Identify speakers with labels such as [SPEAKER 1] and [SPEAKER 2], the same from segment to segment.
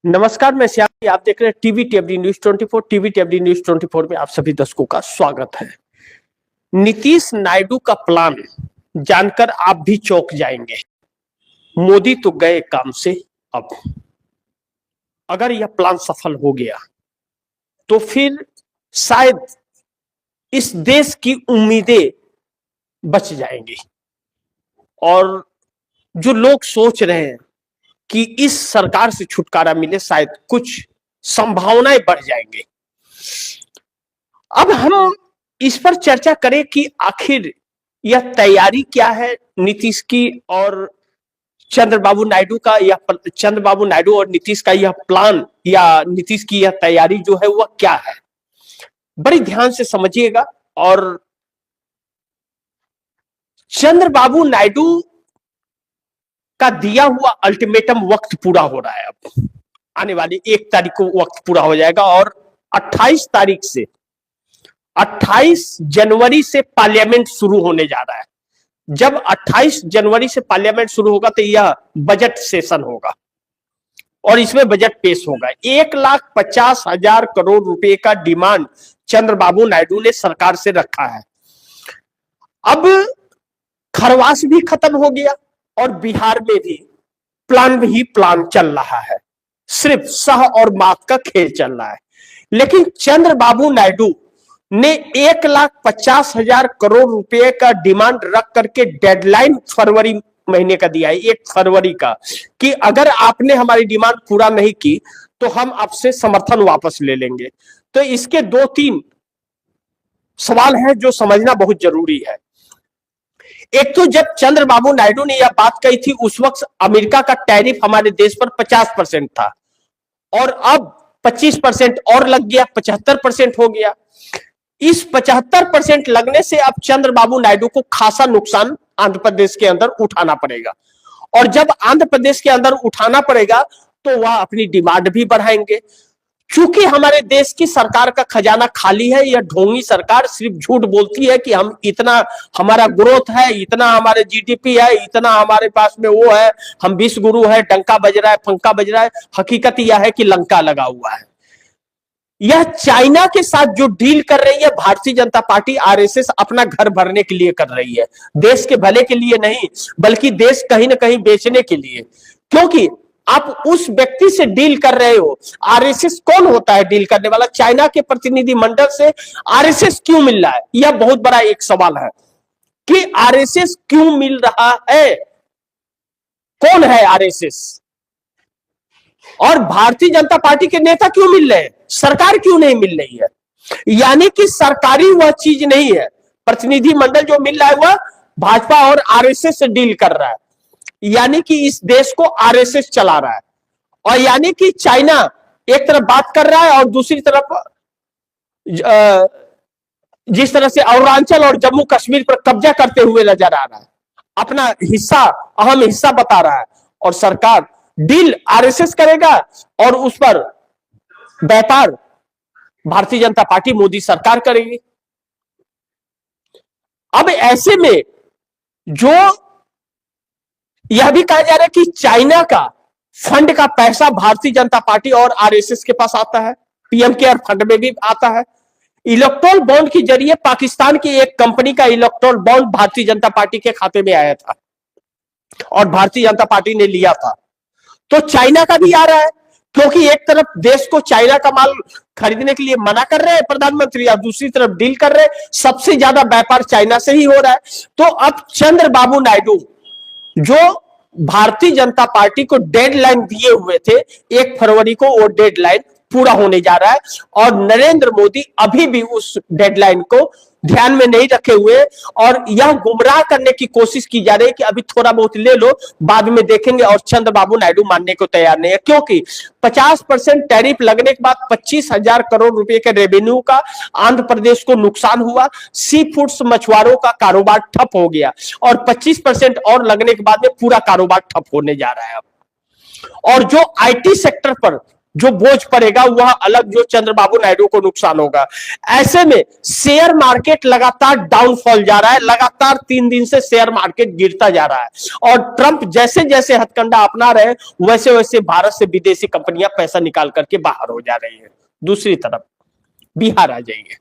[SPEAKER 1] नमस्कार, मैं श्याम। आप देख रहे हैं टीवी टेबडी न्यूज 24। टीवी टेबडी न्यूज 24 में आप सभी दर्शकों का स्वागत है। नीतीश नायडू का प्लान जानकर आप भी चौंक जाएंगे। मोदी तो गए काम से। अब अगर यह प्लान सफल हो गया तो फिर शायद इस देश की उम्मीदें बच जाएंगी और जो लोग सोच रहे हैं कि इस सरकार से छुटकारा मिले, शायद कुछ संभावनाएं बढ़ जाएंगी। अब हम इस पर चर्चा करें कि आखिर यह तैयारी क्या है नीतीश की और चंद्रबाबू नायडू का, या चंद्रबाबू नायडू और नीतीश का यह प्लान या नीतीश की यह तैयारी जो है वह क्या है। बड़ी ध्यान से समझिएगा। और चंद्रबाबू नायडू का दिया हुआ अल्टीमेटम वक्त पूरा हो रहा है। अब आने वाली 1 तारीख को वक्त पूरा हो जाएगा और 28 जनवरी से पार्लियामेंट शुरू होने जा रहा है। जब 28 जनवरी से पार्लियामेंट शुरू होगा तो यह बजट सेशन होगा और इसमें बजट पेश होगा। 1,50,000 करोड़ रुपए का डिमांड चंद्रबाबू नायडू ने सरकार से रखा है। अब खरवास भी खत्म हो गया और बिहार में भी प्लान चल रहा है। सिर्फ सह और मात का खेल चल रहा है। लेकिन चंद्रबाबू नायडू ने 1,50,000 करोड़ रुपए का डिमांड रख करके डेडलाइन फरवरी महीने का दिया है, 1 फरवरी का, कि अगर आपने हमारी डिमांड पूरा नहीं की तो हम आपसे समर्थन वापस ले लेंगे। तो इसके 2-3 सवाल हैं जो समझना बहुत जरूरी है। एक तो जब चंद्रबाबू नायडू ने यह बात कही थी उस वक्त अमेरिका का टैरिफ हमारे देश पर 50% था और अब 25% और लग गया, 75% हो गया। इस 75% लगने से अब चंद्रबाबू नायडू को खासा नुकसान आंध्र प्रदेश के अंदर उठाना पड़ेगा और जब आंध्र प्रदेश के अंदर उठाना पड़ेगा तो वह अपनी डिमांड भी बढ़ाएंगे। चूंकि हमारे देश की सरकार का खजाना खाली है, यह ढोंगी सरकार सिर्फ झूठ बोलती है कि हम इतना हमारा ग्रोथ है, इतना हमारे जीडीपी है, इतना हमारे पास में वो है, हम विश्व गुरु है, डंका बज रहा है, पंखा बज रहा है। हकीकत यह है कि लंका लगा हुआ है। यह चाइना के साथ जो डील कर रही है भारतीय जनता पार्टी आरएसएस अपना घर भरने के लिए कर रही है, देश के भले के लिए नहीं बल्कि देश कहीं ना कहीं बेचने के लिए। क्योंकि आप उस व्यक्ति से डील कर रहे हो। आरएसएस कौन होता है डील करने वाला? चाइना के प्रतिनिधि मंडल से आरएसएस क्यों मिल रहा है? यह बहुत बड़ा एक सवाल है कि आरएसएस क्यों मिल रहा है, कौन है आरएसएस, और भारतीय जनता पार्टी के नेता क्यों मिल रहे हैं, सरकार क्यों नहीं मिल रही है। यानी कि सरकारी वह चीज नहीं है। प्रतिनिधि मंडल जो मिल रहा है वह भाजपा और आरएसएस से डील कर रहा है, यानी कि इस देश को आरएसएस चला रहा है। और यानी कि चाइना एक तरफ बात कर रहा है और दूसरी तरफ जिस तरह से अरुणाचल और जम्मू कश्मीर पर कब्जा करते हुए नजर आ रहा है, अपना हिस्सा, अहम हिस्सा बता रहा है। और सरकार डील आरएसएस करेगा और उस पर व्यापार भारतीय जनता पार्टी मोदी सरकार करेगी। अब ऐसे में जो यह भी कहा जा रहा है कि चाइना का फंड का पैसा भारतीय जनता पार्टी और आरएसएस के पास आता है, पीएम केयर फंड में भी आता है। इलेक्ट्रोल बॉन्ड के जरिए पाकिस्तान की एक कंपनी का electoral bond Bharatiya Janata party के खाते में आया था और भारतीय जनता पार्टी ने लिया था। तो चाइना का भी आ रहा है, क्योंकि एक तरफ देश को चाइना का माल खरीदने के लिए मना कर रहे हैं प्रधानमंत्री और दूसरी तरफ डील कर रहे हैं। सबसे ज्यादा व्यापार चाइना से ही हो रहा है। तो अब चंद्रबाबू नायडू जो भारतीय जनता पार्टी को डेडलाइन दिए हुए थे 1 फरवरी को, वो डेडलाइन पूरा होने जा रहा है और नरेंद्र मोदी अभी भी उस डेडलाइन को ध्यान में नहीं रखे हुए और यह गुमराह करने की कोशिश की जा रही है कि अभी थोड़ा बहुत ले लो, बाद में देखेंगे। और चंद्रबाबू नायडू मानने को तैयार नहीं है, क्योंकि 50% टैरिफ लगने के बाद 25,000 करोड़ रुपए के रेवेन्यू का आंध्र प्रदेश को नुकसान हुआ। सी फूड्स मछुआरों का कारोबार ठप हो गया और 25% और लगने के बाद में पूरा कारोबार ठप होने जा रहा है। और जो आईटी सेक्टर पर जो बोझ पड़ेगा वह अलग, जो चंद्रबाबू नायडू को नुकसान होगा। ऐसे में शेयर मार्केट लगातार डाउनफॉल जा रहा है, लगातार 3 दिन से शेयर मार्केट गिरता जा रहा है। और ट्रंप जैसे जैसे हथकंडा अपना रहे वैसे वैसे भारत से विदेशी कंपनियां पैसा निकाल करके बाहर हो जा रही है। दूसरी तरफ बिहार आ जाइए।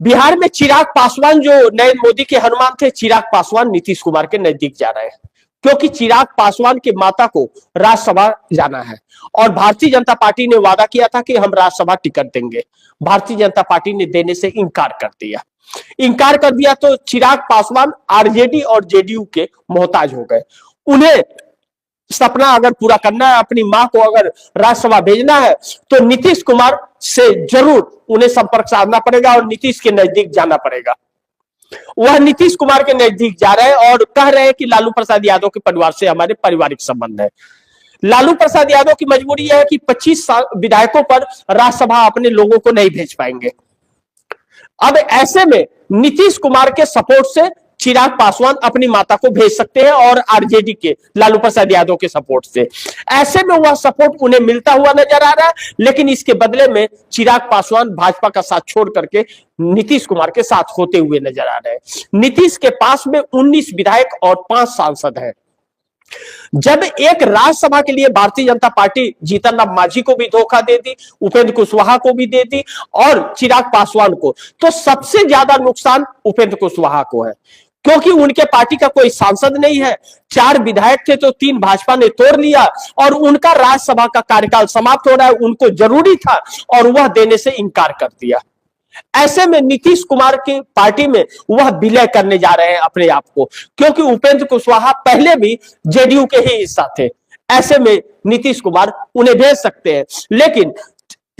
[SPEAKER 1] बिहार में चिराग पासवान, जो नरेंद्र मोदी के हनुमान थे, चिराग पासवान नीतीश कुमार के नजदीक जा रहे हैं, क्योंकि चिराग पासवान की माता को राज्यसभा जाना है और भारतीय जनता पार्टी ने वादा किया था कि हम राज्यसभा टिकट देंगे। भारतीय जनता पार्टी ने देने से इनकार कर दिया तो चिराग पासवान आरजेडी और जेडीयू के मोहताज हो गए। उन्हें सपना अगर पूरा करना है, अपनी मां को अगर राज्यसभा भेजना है, तो नीतीश कुमार से जरूर उन्हें संपर्क साधना पड़ेगा और नीतीश के नजदीक जाना पड़ेगा। वह नीतीश कुमार के नजदीक जा रहे हैं और कह रहे हैं कि लालू प्रसाद यादव के परिवार से हमारे पारिवारिक संबंध है। लालू प्रसाद यादव की मजबूरी यह है कि 25 विधायकों पर राज्यसभा अपने लोगों को नहीं भेज पाएंगे। अब ऐसे में नीतीश कुमार के सपोर्ट से चिराग पासवान अपनी माता को भेज सकते हैं और आरजेडी के लालू प्रसाद यादव के सपोर्ट से। ऐसे में वह सपोर्ट उन्हें मिलता हुआ नजर आ रहा है, लेकिन इसके बदले में चिराग पासवान भाजपा का साथ छोड़ करके नीतीश कुमार के साथ होते हुए नजर आ रहे हैं। नीतीश के पास में 19 विधायक और 5 सांसद हैं। जब एक राज्यसभा के लिए भारतीय जनता पार्टी जीतन राम मांझी को भी धोखा दे दी, उपेंद्र कुशवाहा को भी दे दी और चिराग पासवान को, तो सबसे ज्यादा नुकसान उपेंद्र कुशवाहा को है, क्योंकि उनके पार्टी का कोई सांसद नहीं है। 4 विधायक थे तो 3 भाजपा ने तोड़ लिया और उनका राज्यसभा का कार्यकाल समाप्त हो रहा है, उनको जरूरी था और वह देने से इनकार कर दिया। ऐसे में नीतीश कुमार की पार्टी में वह विलय करने जा रहे हैं अपने आप को, क्योंकि उपेंद्र कुशवाहा पहले भी जेडीयू के ही हिस्सा थे। ऐसे में नीतीश कुमार उन्हें भेज सकते हैं, लेकिन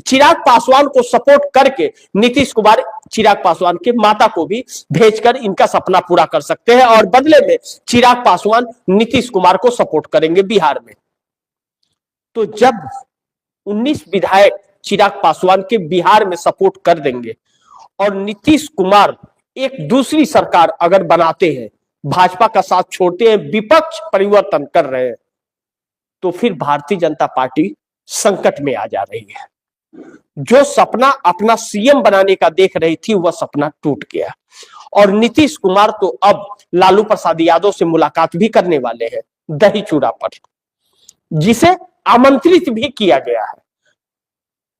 [SPEAKER 1] चिराग पासवान को सपोर्ट करके नीतीश कुमार चिराग पासवान के माता को भी भेजकर इनका सपना पूरा कर सकते हैं और बदले में चिराग पासवान नीतीश कुमार को सपोर्ट करेंगे बिहार में। तो जब 19 विधायक चिराग पासवान के बिहार में सपोर्ट कर देंगे और नीतीश कुमार एक दूसरी सरकार अगर बनाते हैं, भाजपा का साथ छोड़ते हैं, विपक्ष परिवर्तन कर रहे हैं, तो फिर भारतीय जनता पार्टी संकट में आ जा रही है। जो सपना अपना सीएम बनाने का देख रही थी वह सपना टूट गया और नीतीश कुमार तो अब लालू प्रसाद यादव से मुलाकात भी करने वाले हैं दही चूड़ा पर, जिसे आमंत्रित भी किया गया है।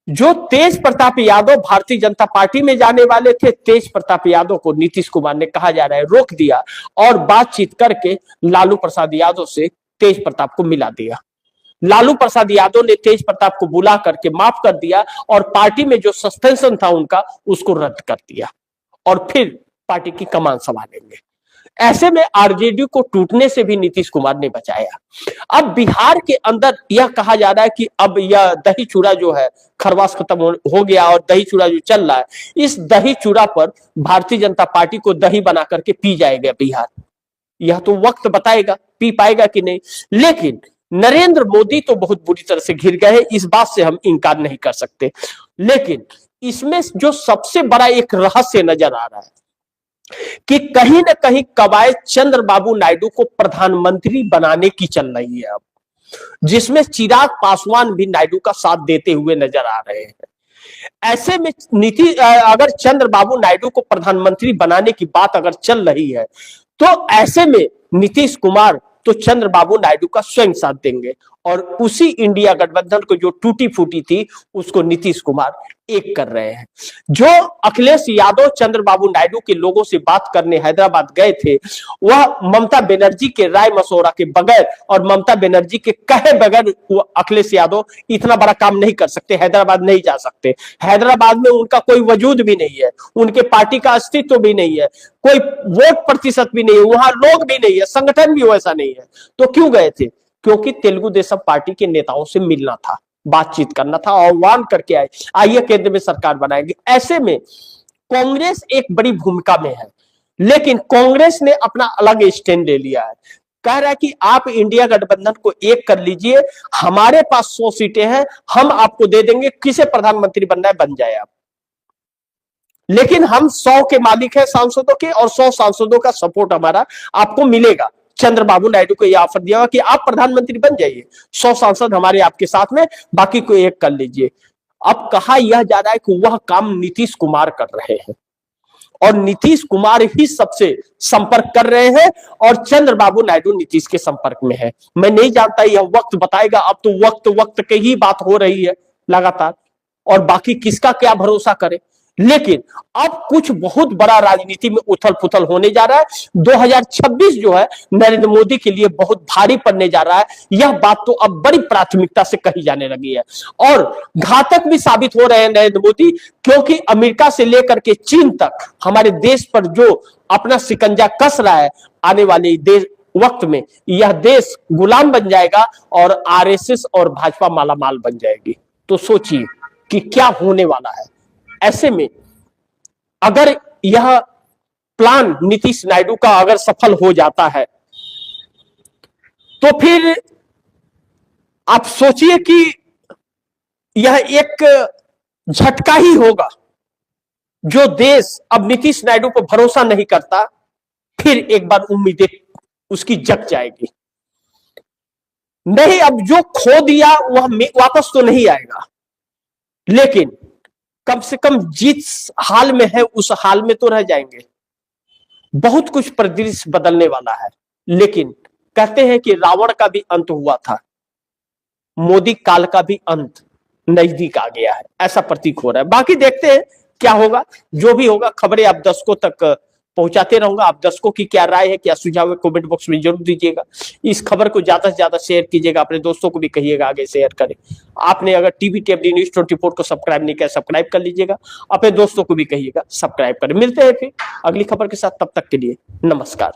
[SPEAKER 1] जो तेज प्रताप यादव भारतीय जनता पार्टी में जाने वाले थे, तेज प्रताप यादव को नीतीश कुमार ने कहा जा रहा है रोक दिया और बातचीत करके लालू प्रसाद यादव से तेज प्रताप को मिला दिया। लालू प्रसाद यादव ने तेज प्रताप को बुला करके माफ कर दिया और पार्टी में जो सस्पेंशन था उनका, उसको रद्द कर दिया और फिर पार्टी की कमान संभालेंगे। ऐसे में आरजेडी को टूटने से भी नीतीश कुमार ने बचाया। अब बिहार के अंदर यह कहा जा रहा है कि अब यह दही चूड़ा जो है खरवास खत्म हो गया और दही चूड़ा जो चल रहा है, इस दही चूड़ा पर भारतीय जनता पार्टी को दही बना करके पी जाएगा बिहार। यह तो वक्त बताएगा पी पाएगा कि नहीं, लेकिन नरेंद्र मोदी तो बहुत बुरी तरह से घिर गए, इस बात से हम इनकार नहीं कर सकते। लेकिन इसमें जो सबसे बड़ा एक रहस्य नजर आ रहा है कि कहीं ना कहीं कवायद चंद्रबाबू नायडू को प्रधानमंत्री बनाने की चल रही है अब, जिसमें चिराग पासवान भी नायडू का साथ देते हुए नजर आ रहे हैं। ऐसे में अगर चंद्रबाबू नायडू को प्रधानमंत्री बनाने की बात अगर चल रही है, तो ऐसे में नीतीश कुमार तो चंद्रबाबू नायडू का स्वयं साथ देंगे और उसी इंडिया गठबंधन को जो टूटी फूटी थी उसको नीतीश कुमार एक कर रहे हैं। जो अखिलेश यादव चंद्रबाबू नायडू के लोगों से बात करने हैदराबाद गए थे, वह ममता बनर्जी के राय मशवरा के बगैर और ममता बनर्जी के कहे बगैर वो अखिलेश यादव इतना बड़ा काम नहीं कर सकते, हैदराबाद नहीं जा सकते। हैदराबाद में उनका कोई वजूद भी नहीं है, उनके पार्टी का अस्तित्व भी नहीं है, कोई वोट प्रतिशत भी नहीं है, वहां लोग भी नहीं है, संगठन भी वैसा नहीं है। तो क्यों गए थे? क्योंकि तेलुगु देशम पार्टी के नेताओं से मिलना था, बातचीत करना था, आह्वान करके आइए केंद्र में सरकार बनाएगी। ऐसे में कांग्रेस एक बड़ी भूमिका में है, लेकिन कांग्रेस ने अपना अलग स्टैंड ले लिया है। कह रहा है कि आप इंडिया गठबंधन को एक कर लीजिए, हमारे पास 100 सीटें हैं, हम आपको दे देंगे, किसे प्रधानमंत्री बनना है बन जाए आप, लेकिन हम 100 के मालिक हैं सांसदों के और 100 सांसदों का सपोर्ट हमारा आपको मिलेगा, चंद्रबाबू नायडू को यह ऑफर दिया हुआ कि आप प्रधानमंत्री बन जाइए, 100 सांसद हमारे आपके साथ में, बाकी को एक कर लीजिए। अब कहा यह जा रहा है कि वह काम नीतीश कुमार कर रहे हैं और नीतीश कुमार ही सबसे संपर्क कर रहे हैं और चंद्रबाबू नायडू नीतीश के संपर्क में है। मैं नहीं जानता, यह वक्त बताएगा। अब तो वक्त की ही बात हो रही है लगातार, और बाकी किसका क्या भरोसा करे। लेकिन अब कुछ बहुत बड़ा राजनीति में उथल पुथल होने जा रहा है। 2026 जो है नरेंद्र मोदी के लिए बहुत भारी पड़ने जा रहा है। यह बात तो अब बड़ी प्राथमिकता से कही जाने लगी है और घातक भी साबित हो रहे हैं नरेंद्र मोदी, क्योंकि अमेरिका से लेकर के चीन तक हमारे देश पर जो अपना शिकंजा कस रहा है, आने वाले देश वक्त में यह देश गुलाम बन जाएगा और आरएसएस और भाजपा मालामाल बन जाएगी। तो सोचिए कि क्या होने वाला है। ऐसे में अगर यह प्लान नीतीश नायडू का अगर सफल हो जाता है तो फिर आप सोचिए कि यह एक झटका ही होगा। जो देश अब नीतीश नायडू पर भरोसा नहीं करता, फिर एक बार उम्मीदें उसकी जग जाएगी। नहीं, अब जो खो दिया वह वापस तो नहीं आएगा, लेकिन कम से कम जिस हाल में है उस हाल में तो रह जाएंगे। बहुत कुछ परिदृश्य बदलने वाला है, लेकिन कहते हैं कि रावण का भी अंत हुआ था, मोदी काल का भी अंत नजदीक आ गया है, ऐसा प्रतीक हो रहा है। बाकी देखते हैं क्या होगा। जो भी होगा खबरें आप दर्शकों तक पहुंचाते रहूंगा। आप दर्शकों की क्या राय है, क्या सुझाव है, कमेंट बॉक्स में जरूर दीजिएगा। इस खबर को ज्यादा से ज्यादा शेयर कीजिएगा, अपने दोस्तों को भी कहिएगा आगे शेयर करें। आपने अगर टीवी टेबली न्यूज 24 को सब्सक्राइब नहीं किया, सब्सक्राइब कर लीजिएगा। अपने दोस्तों को भी कहिएगा सब्सक्राइब करें। मिलते हैं फिर अगली खबर के साथ, तब तक के लिए नमस्कार।